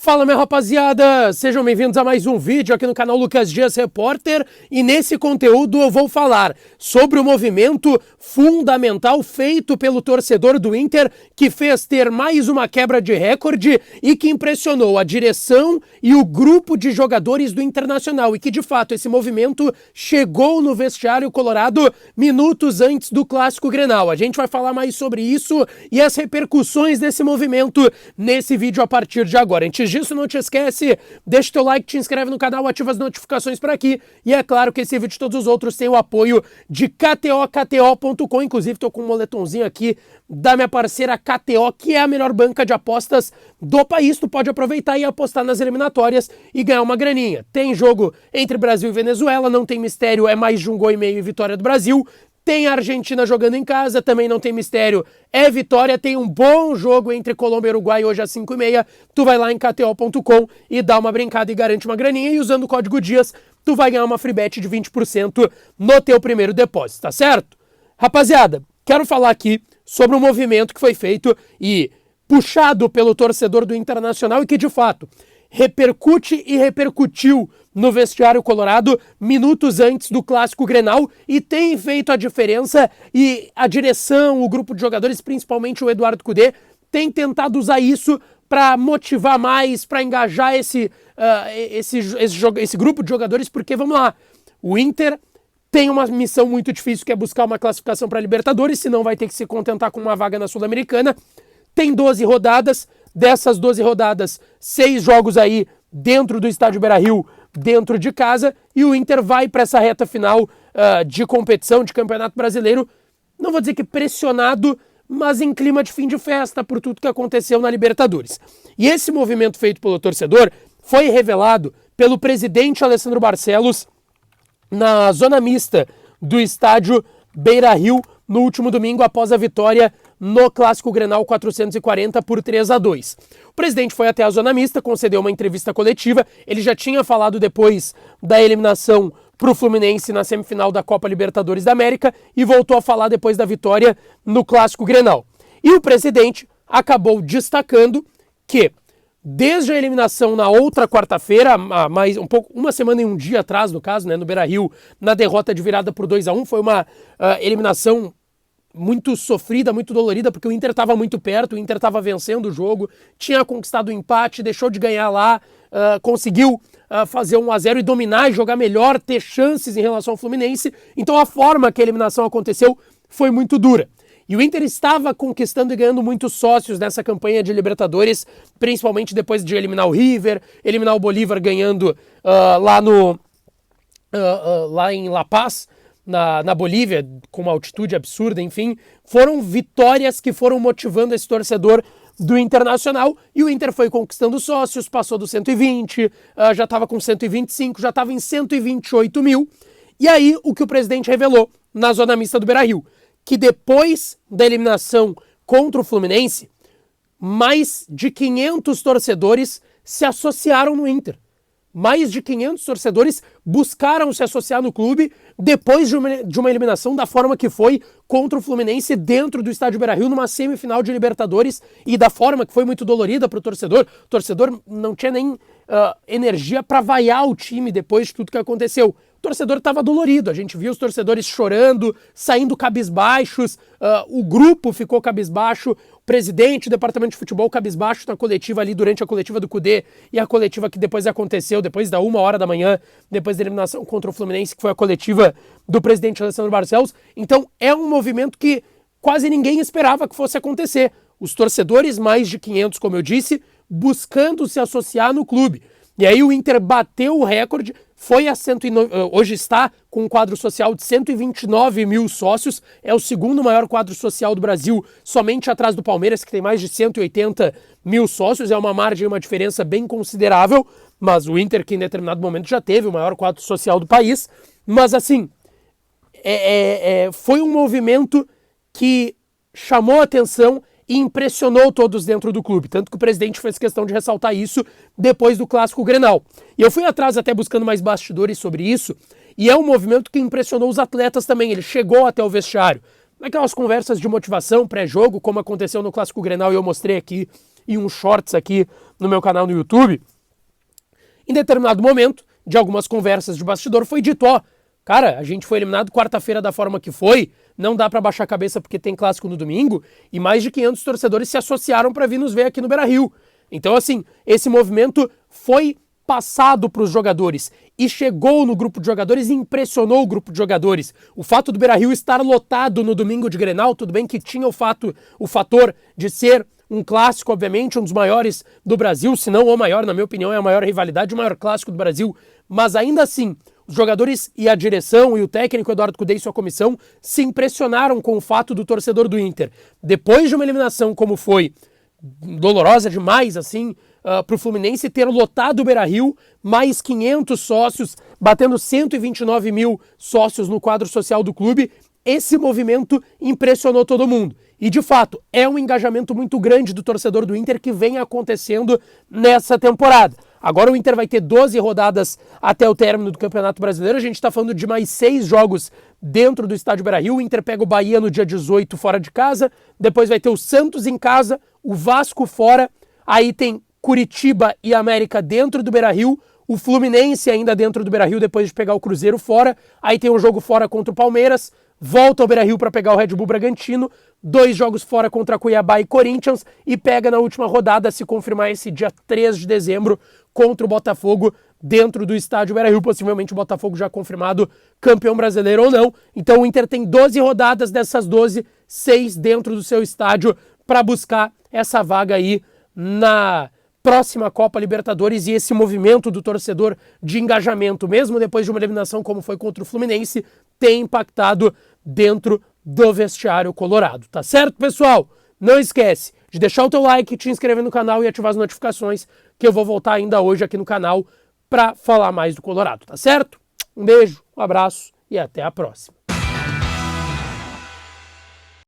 Fala, minha rapaziada! Sejam bem-vindos a mais um vídeo aqui no canal Lucas Dias Repórter, e nesse conteúdo eu vou falar sobre o movimento fundamental feito pelo torcedor do Inter, que fez ter mais uma quebra de recorde e que impressionou a direção e o grupo de jogadores do Internacional, e que de fato esse movimento chegou no vestiário colorado minutos antes do Clássico Grenal. A gente vai falar mais sobre isso e as repercussões desse movimento nesse vídeo a partir de agora. Antes disso, não te esquece, deixa o teu like, te inscreve no canal, ativa as notificações por aqui. E é claro que esse vídeo e todos os outros têm o apoio de KTO.com. Inclusive, tô com um moletomzinho aqui da minha parceira KTO, que é a melhor banca de apostas do país. Tu pode aproveitar e apostar nas eliminatórias e ganhar uma graninha. Tem jogo entre Brasil e Venezuela, não tem mistério, é mais de 1,5 gols e vitória do Brasil. Tem a Argentina jogando em casa, também não tem mistério, é vitória. Tem um bom jogo entre Colômbia e Uruguai hoje às 5h30. Tu vai lá em KTO.com e dá uma brincada e garante uma graninha. E usando o código DIAS, tu vai ganhar uma free bet de 20% no teu primeiro depósito, tá certo? Rapaziada, quero falar aqui sobre um movimento que foi feito e puxado pelo torcedor do Internacional e que, de fato, repercute e repercutiu no vestiário colorado minutos antes do Clássico Grenal e tem feito a diferença. E a direção, o grupo de jogadores, principalmente o Eduardo Cudê, tem tentado usar isso para motivar mais, para engajar esse grupo de jogadores, porque, vamos lá, o Inter tem uma missão muito difícil, que é buscar uma classificação para a Libertadores, senão vai ter que se contentar com uma vaga na Sul-Americana. Tem 12 rodadas, dessas 12 rodadas, 6 jogos aí dentro do estádio Beira-Rio, dentro de casa, e o Inter vai para essa reta final de competição, de Campeonato Brasileiro, não vou dizer que pressionado, mas em clima de fim de festa por tudo que aconteceu na Libertadores. E esse movimento feito pelo torcedor foi revelado pelo presidente Alessandro Barcelos na zona mista do estádio Beira-Rio no último domingo, após a vitória no Clássico Grenal 440 por 3-2. O presidente foi até a zona mista, concedeu uma entrevista coletiva. Ele já tinha falado depois da eliminação para o Fluminense na semifinal da Copa Libertadores da América e voltou a falar depois da vitória no Clássico Grenal. E o presidente acabou destacando que, desde a eliminação na outra quarta-feira, uma semana e um dia atrás, no caso, né, no Beira-Rio, na derrota de virada por 2-1, foi uma eliminação muito sofrida, muito dolorida, porque o Inter estava muito perto, o Inter estava vencendo o jogo, tinha conquistado o empate, deixou de ganhar lá, conseguiu fazer 1-0 e dominar, jogar melhor, ter chances em relação ao Fluminense. Então a forma que a eliminação aconteceu foi muito dura. E o Inter estava conquistando e ganhando muitos sócios nessa campanha de Libertadores, principalmente depois de eliminar o River, eliminar o Bolívar ganhando lá em La Paz, na Bolívia, com uma altitude absurda, enfim. Foram vitórias que foram motivando esse torcedor do Internacional, e o Inter foi conquistando sócios, passou dos 120, já estava com 125, já estava em 128 mil. E aí, o que o presidente revelou na zona mista do Beira-Rio, que depois da eliminação contra o Fluminense, mais de 500 torcedores se associaram no Inter. Mais de 500 torcedores buscaram se associar no clube depois de uma eliminação da forma que foi contra o Fluminense dentro do estádio Beira-Rio, numa semifinal de Libertadores, e da forma que foi muito dolorida para o torcedor. O torcedor não tinha nem energia para vaiar o time depois de tudo que aconteceu. O torcedor estava dolorido, a gente viu os torcedores chorando, saindo cabisbaixos, o grupo ficou cabisbaixo, o presidente do departamento de futebol cabisbaixo na coletiva ali, durante a coletiva do Cudê e a coletiva que depois aconteceu, depois da 1h da manhã, depois da eliminação contra o Fluminense, que foi a coletiva do presidente Alessandro Barcelos. Então é um movimento que quase ninguém esperava que fosse acontecer. Os torcedores, mais de 500, como eu disse, buscando se associar no clube. E aí o Inter bateu o recorde, hoje está com um quadro social de 129 mil sócios, é o segundo maior quadro social do Brasil, somente atrás do Palmeiras, que tem mais de 180 mil sócios. É uma margem, uma diferença bem considerável, mas o Inter, que em determinado momento já teve o maior quadro social do país. Mas assim, foi um movimento que chamou a atenção e impressionou todos dentro do clube, tanto que o presidente fez questão de ressaltar isso depois do Clássico Grenal. E eu fui atrás até buscando mais bastidores sobre isso, e é um movimento que impressionou os atletas também. Ele chegou até o vestiário, naquelas conversas de motivação pré-jogo, como aconteceu no Clássico Grenal e eu mostrei aqui e uns shorts aqui no meu canal no YouTube. Em determinado momento, de algumas conversas de bastidor, foi dito, ó, cara, a gente foi eliminado quarta-feira da forma que foi, não dá pra baixar a cabeça porque tem clássico no domingo, e mais de 500 torcedores se associaram pra vir nos ver aqui no Beira-Rio. Então, assim, esse movimento foi passado para os jogadores e chegou no grupo de jogadores e impressionou o grupo de jogadores. O fato do Beira-Rio estar lotado no domingo de Grenal, tudo bem que tinha o fator de ser um clássico, obviamente, um dos maiores do Brasil, se não o maior, na minha opinião, é a maior rivalidade, o maior clássico do Brasil, mas ainda assim, os jogadores e a direção e o técnico Eduardo Cudê e sua comissão se impressionaram com o fato do torcedor do Inter, depois de uma eliminação como foi, dolorosa demais, assim, para o Fluminense, ter lotado o Beira-Rio, mais 500 sócios, batendo 129 mil sócios no quadro social do clube. Esse movimento impressionou todo mundo. E, de fato, é um engajamento muito grande do torcedor do Inter que vem acontecendo nessa temporada. Agora o Inter vai ter 12 rodadas até o término do Campeonato Brasileiro. A gente está falando de mais 6 jogos dentro do Estádio Beira-Rio. O Inter pega o Bahia no dia 18 fora de casa. Depois vai ter o Santos em casa, o Vasco fora. Aí tem Curitiba e América dentro do Beira-Rio. O Fluminense ainda dentro do Beira-Rio depois de pegar o Cruzeiro fora. Aí tem um jogo fora contra o Palmeiras. Volta ao Beira-Rio para pegar o Red Bull Bragantino, 2 jogos fora contra Cuiabá e Corinthians e pega na última rodada, se confirmar esse dia 3 de dezembro, contra o Botafogo dentro do estádio Beira-Rio, possivelmente o Botafogo já confirmado campeão brasileiro ou não. Então o Inter tem 12 rodadas, dessas 12, 6 dentro do seu estádio para buscar essa vaga aí na próxima Copa Libertadores, e esse movimento do torcedor de engajamento, mesmo depois de uma eliminação como foi contra o Fluminense, tem impactado dentro do vestiário colorado. Tá certo, pessoal? Não esquece de deixar o teu like, te inscrever no canal e ativar as notificações, que eu vou voltar ainda hoje aqui no canal para falar mais do Colorado, tá certo? Um beijo, um abraço e até a próxima.